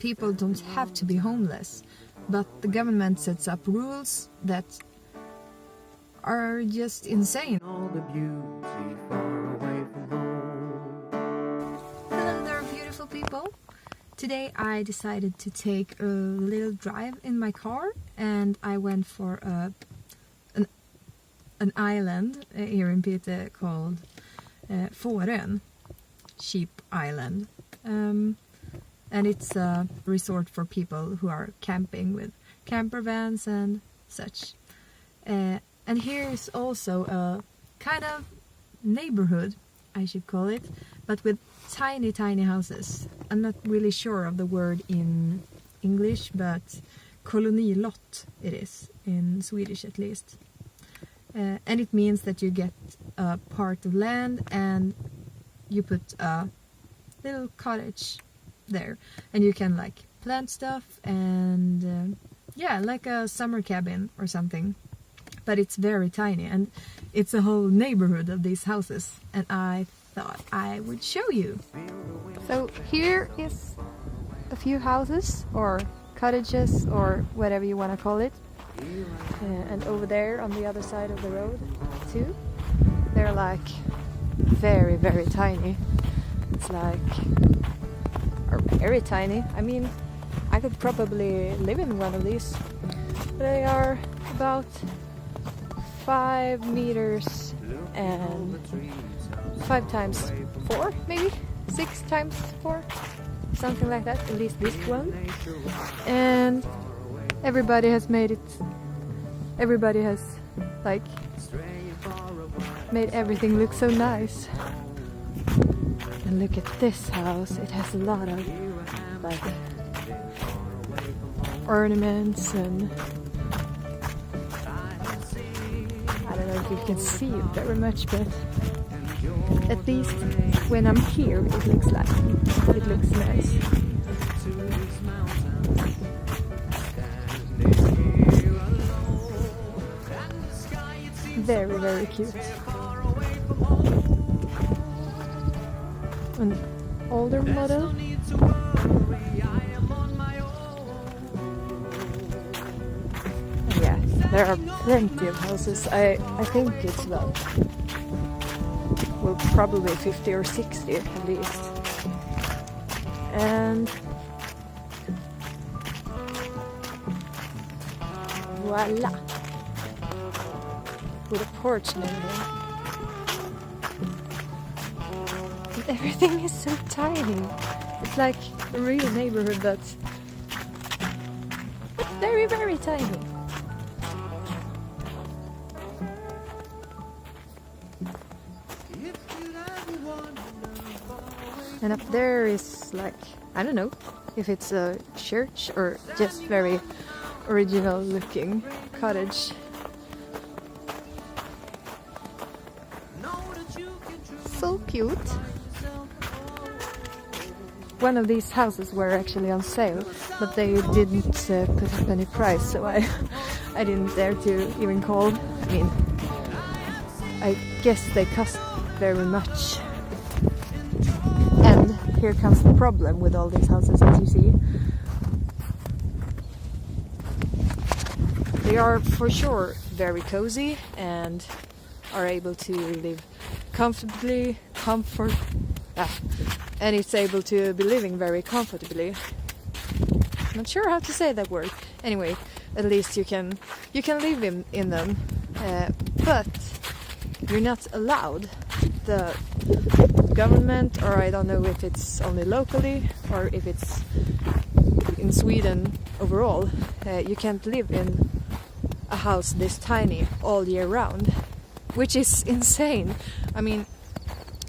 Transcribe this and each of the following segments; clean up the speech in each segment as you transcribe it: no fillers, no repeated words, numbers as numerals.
people don't have to be homeless, but the government sets up rules that are just insane. All the beauty far away from home. Hello there, beautiful people. Today I decided to take a little drive in my car, and I went for an island here in Piteå called Fårön, Sheep Island. And it's a resort for people who are camping with camper vans and such. And here is also a kind of neighborhood, I should call it, but with tiny, tiny houses. I'm not really sure of the word in English, but kolonilott it is, in Swedish at least. And it means that you get a part of land and you put a little cottage there, and you can like plant stuff and yeah, like a summer cabin or something. But it's very tiny, and it's a whole neighborhood of these houses, and I thought I would show you. So here is a few houses or cottages or whatever you want to call it, and over there on the other side of the road too, they're like very, very tiny. It's like, or very tiny. I mean, I could probably live in one of these. They are about 5 meters and 5 times 4, maybe 6 times 4, something like that. At least this one. And everybody has made it. Everybody has like made everything look so nice. And look at this house. It has a lot of like ornaments, and I don't know if you can see it very much, but at least when I'm here it looks nice. Very, very cute. An older model. Yeah, there are plenty of houses. I think it's about, well, probably 50 or 60 at least. And voila! With a porch and everything. And everything is so tiny. It's like a real neighborhood that's very, very tiny. And up there is like, I don't know if it's a church or just very original looking cottage. So cute. One of these houses were actually on sale, but they didn't put up any price, so I didn't dare to even call. I mean, I guess they cost very much. And here comes the problem with all these houses, as you see. They are for sure very cozy and are able to live comfortably, and it's able to be living very comfortably. Not sure how to say that word. Anyway, at least you can live in them, but you're not allowed. The government, or I don't know if it's only locally or if it's in Sweden overall, you can't live in a house this tiny all year round, which is insane. I mean,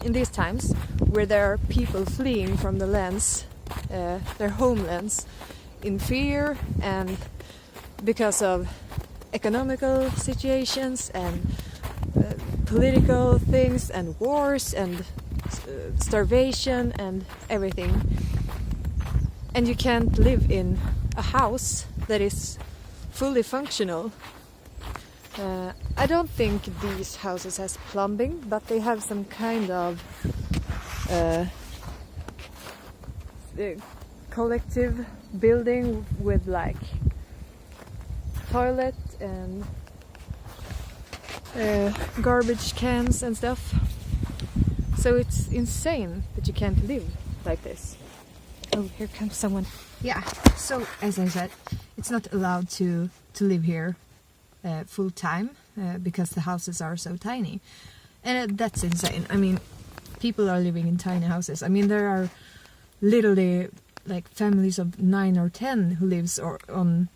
in these times where there are people fleeing from the lands, their homelands, in fear and because of economical situations and political things and wars and starvation and everything, and you can't live in a house that is fully functional. I don't think these houses has plumbing, but they have some kind of collective building with like toilet and garbage cans and stuff. So it's insane that you can't live like this. Oh, here comes someone. Yeah, so as I said, it's not allowed to live here full time because the houses are so tiny. And that's insane. I mean, people are living in tiny houses. I mean, there are literally like families of 9 or 10 who lives on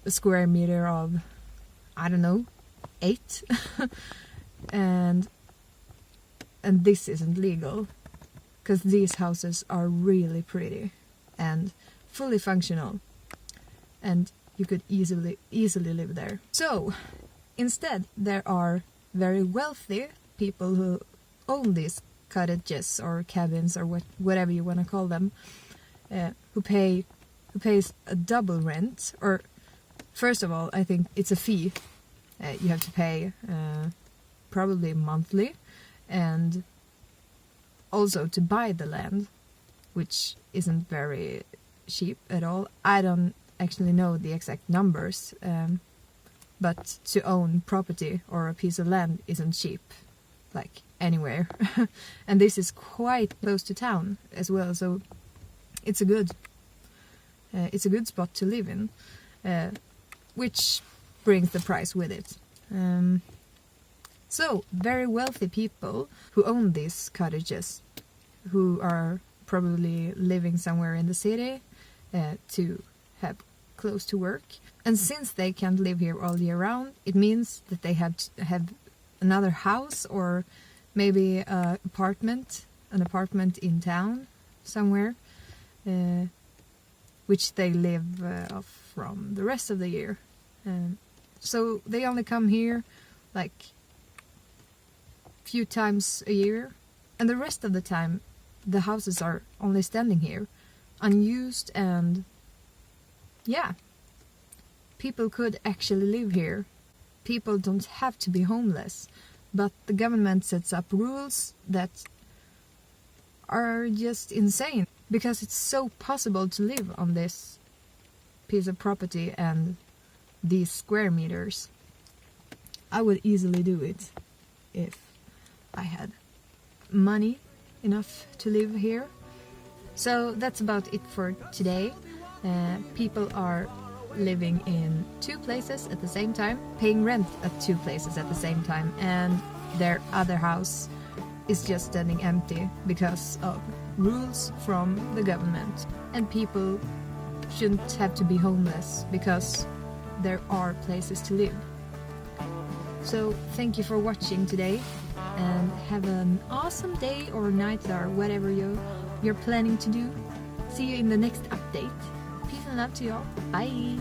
a square meter of, I don't know, 8. and this isn't legal because these houses are really pretty and fully functional, and you could easily live there. So instead, there are very wealthy people who own these cottages or cabins or whatever you want to call them, who pays a double rent. Or first of all, I think it's a fee you have to pay, probably monthly, and also to buy the land, which isn't very cheap at all. I don't actually know the exact numbers, but to own property or a piece of land isn't cheap, like anywhere. And this is quite close to town as well, so it's a good spot to live in, which brings the price with it. So very wealthy people who own these cottages, who are probably living somewhere in the city to have close to work, and since they can't live here all year round, it means that they have to have another house or maybe an apartment in town somewhere, which they live off from the rest of the year. So they only come here like few times a year, and the rest of the time the houses are only standing here unused, and yeah, people could actually live here. People don't have to be homeless, but the government sets up rules that are just insane, because it's so possible to live on this piece of property and these square meters. I would easily do it if I had money enough to live here. So that's about it for today. People are living in 2 places at the same time, paying rent at 2 places at the same time, and their other house is just standing empty because of rules from the government. And people shouldn't have to be homeless because there are places to live. So thank you for watching today, and have an awesome day or night or whatever you're planning to do. See you in the next update. Peace and love to y'all. Bye!